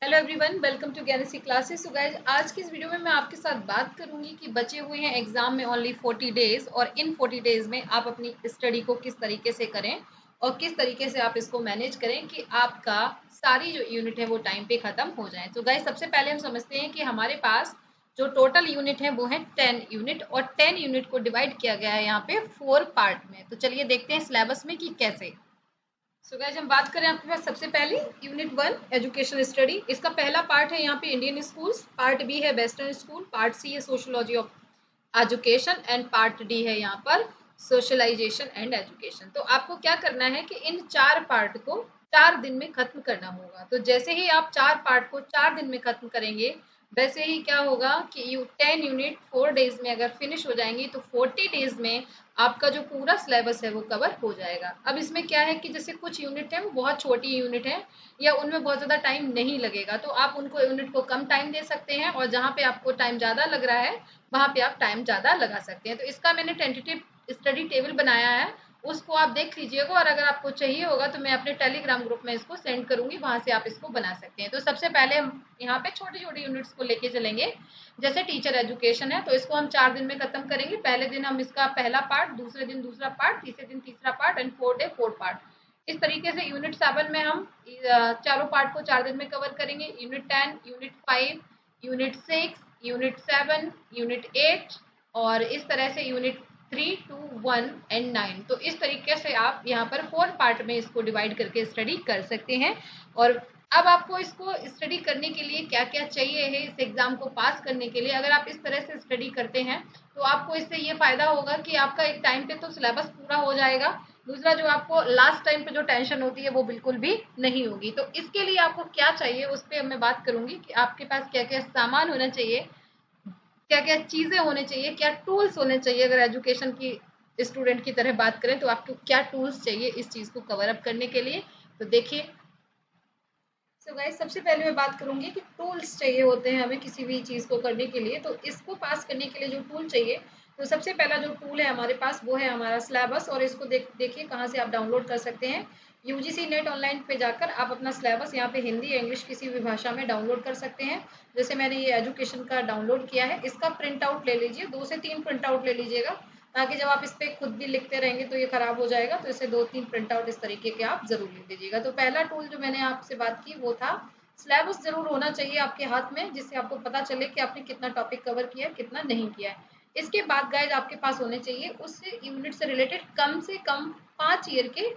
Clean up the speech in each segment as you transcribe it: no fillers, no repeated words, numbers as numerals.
Hello everyone, welcome to Gyansi classes. So guys, आज की इस वीडियो में मैं आपके साथ बात करूंगी कि बचे हुए हैं एग्जाम में ओनली 40 डेज और इन 40 डेज में आप अपनी स्टडी को किस तरीके से करें और किस तरीके से आप इसको मैनेज करें कि आपका सारी जो यूनिट है वो टाइम पे खत्म हो जाए। तो गाइज, सबसे पहले हम समझते हैं कि हमारे पास जो टोटल यूनिट है वो है 10 यूनिट और 10 यूनिट को डिवाइड किया गया है यहाँ पे 4 पार्ट में। तो चलिए देखते हैं सिलेबस में कि कैसे। सो गाइस, हम बात करें आपके पास सबसे पहले यूनिट 1 एजुकेशन स्टडी। इसका पहला पार्ट है यहाँ पे इंडियन स्कूल्स, पार्ट बी है वेस्टर्न स्कूल, पार्ट सी है sociology of education and part D है यहाँ पर सोशलाइजेशन एंड एजुकेशन। तो आपको क्या करना है कि इन 4 पार्ट को 4 दिन में खत्म करना होगा। तो जैसे ही आप 4 पार्ट को 4 दिन में खत्म करेंगे, वैसे ही क्या होगा कि 10 यूनिट 4 डेज में अगर फिनिश हो जाएंगी तो 40 डेज में आपका जो पूरा सिलेबस है वो कवर हो जाएगा। अब इसमें क्या है कि जैसे कुछ यूनिट है वो बहुत छोटी यूनिट है या उनमें बहुत ज़्यादा टाइम नहीं लगेगा, तो आप उनको यूनिट को कम टाइम दे सकते हैं और जहाँ पे आपको टाइम ज़्यादा लग रहा है वहाँ पे आप टाइम ज़्यादा लगा सकते हैं। तो इसका मैंने टेंटेटिव स्टडी टेबल बनाया है, उसको आप देख लीजिएगा और अगर आपको चाहिए होगा तो मैं अपने टेलीग्राम ग्रुप में इसको सेंड करूंगी, वहां से आप इसको बना सकते हैं। तो सबसे पहले हम यहाँ पे छोटे छोटे यूनिट्स को लेके चलेंगे। जैसे टीचर एजुकेशन है तो इसको हम 4 दिन में खत्म करेंगे। पहले दिन हम इसका पहला पार्ट, दूसरे दिन दूसरा पार्ट, तीसरे दिन तीसरा पार्ट एंड 4 डे 4 पार्ट। इस तरीके से यूनिट 7 में हम चारों पार्ट को 4 दिन में कवर करेंगे। Unit 10, unit 5, unit 6, unit 7, unit 8 और इस तरह से यूनिट 3, 2, 1 एंड 9। तो इस तरीके से आप यहाँ पर 4 पार्ट में इसको डिवाइड करके स्टडी कर सकते हैं। और अब आपको इसको स्टडी करने के लिए क्या क्या चाहिए है इस एग्जाम को पास करने के लिए, अगर आप इस तरह से स्टडी करते हैं तो आपको इससे ये फायदा होगा कि आपका एक टाइम पे तो सिलेबस पूरा हो जाएगा। दूसरा, जो आपको लास्ट टाइम पे जो टेंशन होती है वो बिल्कुल भी नहीं होगी। तो इसके लिए आपको क्या चाहिए उस पर मैं बात करूंगी कि आपके पास क्या क्या सामान होना चाहिए, क्या क्या चीजें होने चाहिए, क्या टूल्स होने चाहिए। अगर एजुकेशन की स्टूडेंट की तरह बात करें तो आपको क्या टूल्स चाहिए इस चीज को कवर अप करने के लिए, तो देखिए। सो गाइस, सबसे पहले मैं बात करूंगी कि टूल्स चाहिए होते हैं हमें किसी भी चीज़ को करने के लिए। तो इसको पास करने के लिए जो टूल चाहिए, तो सबसे पहला जो टूल है हमारे पास वो है हमारा सिलेबस। और इसको देखिए कहाँ से आप डाउनलोड कर सकते हैं। यूजीसी नेट ऑनलाइन पे जाकर आप अपना सिलेबस यहाँ पे हिंदी या इंग्लिश किसी भी भाषा में डाउनलोड कर सकते हैं। जैसे मैंने ये एजुकेशन का डाउनलोड किया है, इसका प्रिंट आउट ले लीजिए, 2 से 3 प्रिंट आउट ले लीजिएगा, ताकि जब आप इस पर खुद भी लिखते रहेंगे तो ये खराब हो जाएगा। तो इसे 2-3 प्रिंट आउट इस तरीके के आप जरूर ले लीजिएगा। तो पहला टूल जो मैंने आपसे बात की वो था सिलेबस। जरूर होना चाहिए आपके हाथ में, जिससे आपको पता चले कि आपने कितना टॉपिक कवर किया है, कितना नहीं किया है। इसके बाद गाइज आपके पास होने चाहिए उस यूनिट से रिलेटेड कम से कम 5 ईयर के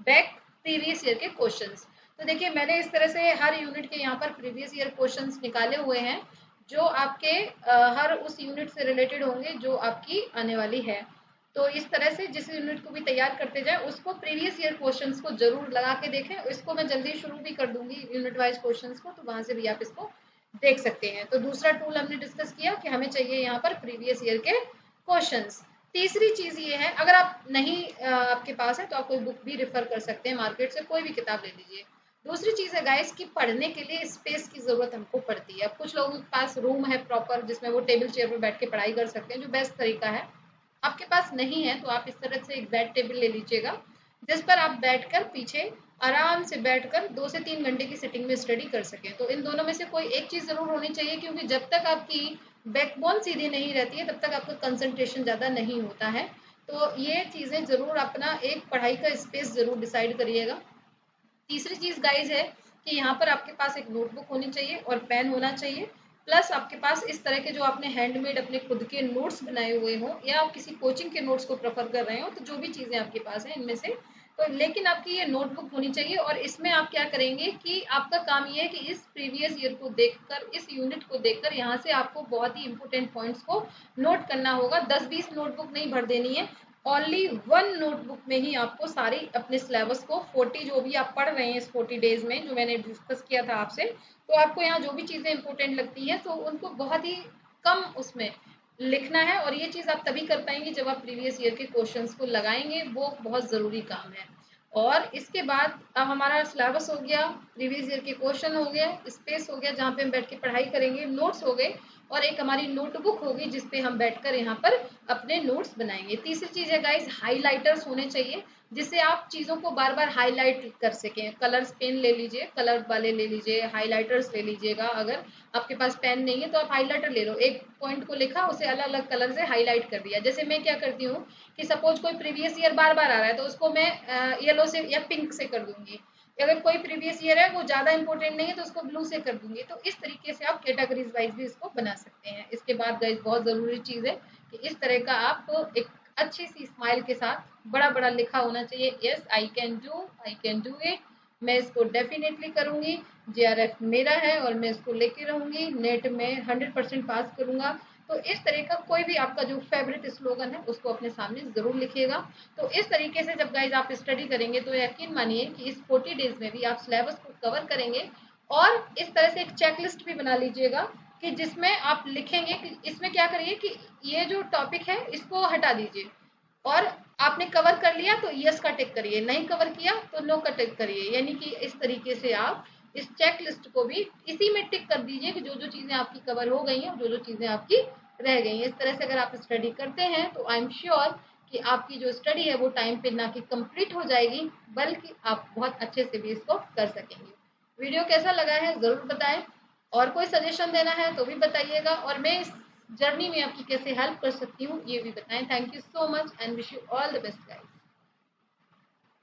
बैक प्रीवियस ईयर के क्वेश्चंस। तो देखिए, मैंने इस तरह से हर यूनिट के यहाँ पर प्रीवियस ईयर क्वेश्चंस निकाले हुए हैं जो आपके हर उस यूनिट से रिलेटेड होंगे जो आपकी आने वाली है। तो इस तरह से जिस यूनिट को भी तैयार करते जाए उसको प्रीवियस ईयर क्वेश्चंस को जरूर लगा के देखें। इसको मैं जल्दी शुरू भी कर दूंगी यूनिट वाइज क्वेश्चंस को, तो वहां से भी आप इसको देख सकते हैं। तो दूसरा टूल हमने डिस्कस किया कि हमें चाहिए यहाँ पर प्रीवियस ईयर के क्वेश्चंस। तीसरी चीज ये है, अगर आप नहीं आपके पास है तो आप कोई बुक भी रेफर कर सकते हैं, मार्केट से कोई भी किताब ले लीजिए। दूसरी चीज है गाइस कि पढ़ने के लिए स्पेस की जरूरत हमको पड़ती है। अब कुछ लोगों के पास रूम है प्रॉपर जिसमें वो टेबल चेयर पर बैठ के पढ़ाई कर सकते हैं, जो बेस्ट तरीका है। आपके पास नहीं है तो आप इस तरह से एक बेड टेबल ले लीजिएगा, जिस पर आप बैठकर पीछे आराम से बैठकर 2 से 3 घंटे की सिटिंग में स्टडी कर सकें। तो इन दोनों में से कोई एक चीज जरूर होनी चाहिए, क्योंकि जब तक आपकी बैकबोन सीधी नहीं रहती है तब तक आपका कंसंट्रेशन ज्यादा नहीं होता है। तो ये चीजें जरूर अपना एक पढ़ाई का स्पेस जरूर डिसाइड करिएगा। तीसरी चीज गाइज है कि यहाँ पर आपके पास एक नोटबुक होनी चाहिए और पेन होना चाहिए। प्लस आपके पास इस तरह के जो आपने हैंडमेड अपने खुद के नोट्स बनाए हुए हो या आप किसी कोचिंग के नोट्स को प्रेफर कर रहे हो, तो जो भी चीज़ें आपके पास हैं इनमें से, तो लेकिन आपकी ये नोटबुक होनी चाहिए। और इसमें आप क्या करेंगे कि आपका काम ये है कि इस प्रीवियस ईयर को देखकर, इस यूनिट को देखकर यहाँ से आपको बहुत ही इंपॉर्टेंट पॉइंट्स को नोट करना होगा। 10-20 नोटबुक नहीं भर देनी है, ओनली 1 नोटबुक में ही आपको सारी अपने सिलेबस को 40 जो भी आप पढ़ रहे हैं इस 40 डेज में जो मैंने डिस्कस किया था आपसे, तो आपको यहाँ जो भी चीज़ें इंपॉर्टेंट लगती हैं तो उनको बहुत ही कम उसमें लिखना है। और ये चीज़ आप तभी कर पाएंगे जब आप प्रीवियस ईयर के क्वेश्चंस को लगाएंगे, वो बहुत ज़रूरी काम है। और इसके बाद अब हमारा सिलेबस हो गया, प्रीवियस ईयर के क्वेश्चन हो गए, स्पेस हो गया जहाँ पे हम बैठ के पढ़ाई करेंगे, नोट्स हो गए, और एक हमारी नोटबुक होगी जिसपे हम बैठकर यहाँ पर अपने नोट्स बनाएंगे। तीसरी चीज है गाइज, हाइलाइटर्स होने चाहिए जिससे आप चीजों को बार बार हाईलाइट कर सकें। कलर्स पेन ले लीजिए, कलर वाले ले लीजिए, हाइलाइटर्स ले लीजिएगा। अगर आपके पास पेन नहीं है तो आप हाइलाइटर ले लो, एक पॉइंट को लिखा, उसे अलग अलग कलर से हाईलाइट कर दिया। जैसे मैं क्या करती हूँ कि सपोज कोई प्रीवियस ईयर बार बार आ रहा है तो उसको मैं येलो से या पिंक से कर दूंगी। अगर कोई प्रीवियस ईयर है वो ज्यादा इंपॉर्टेंट नहीं है तो उसको ब्लू से कर दूंगी। तो इस तरीके से आप कैटेगरीज वाइज भी इसको बना सकते हैं। इसके बाद गाइस बहुत जरूरी चीज है कि इस तरह का आप एक अच्छी सी स्माइल के साथ बड़ा बड़ा लिखा होना चाहिए, yes I can do it, मैं इसको डेफिनेटली करूंगी, जेआरएफ मेरा है और मैं इसको लेके रहूंगी, नेट में 100% पास करूंगा। तो इस तरह का कोई भी आपका जो फेवरेट स्लोगन है उसको अपने सामने जरूर लिखिएगा। तो इस तरीके से जब गाइज आप स्टडी करेंगे तो यकीन मानिए कि इस 40 डेज में भी आप सिलेबस को कवर करेंगे। और इस तरह से एक चेकलिस्ट भी बना लीजिएगा कि जिसमें आप लिखेंगे कि इसमें क्या करिए कि ये जो टॉपिक है इसको हटा दीजिए, और आपने कवर कर लिया तो यस का टिक करिए, नहीं कवर किया तो नो का टिक करिए। यानी कि इस तरीके से आप इस चेक लिस्ट को भी इसी में टिक कर दीजिए कि जो जो चीजें आपकी कवर हो गई हैं और जो जो चीजें आपकी रह गई हैं। इस तरह से अगर आप स्टडी करते हैं तो आई एम श्योर कि आपकी जो स्टडी है वो टाइम पे ना कि कंप्लीट हो जाएगी, बल्कि आप बहुत अच्छे से भी इसको कर सकेंगे। वीडियो कैसा लगा है जरूर बताएं, और कोई सजेशन देना है तो भी बताइएगा, और मैं इस जर्नी में आपकी कैसे हेल्प कर सकती हूँ ये भी बताएं। Thank you so much and wish you all the best guys.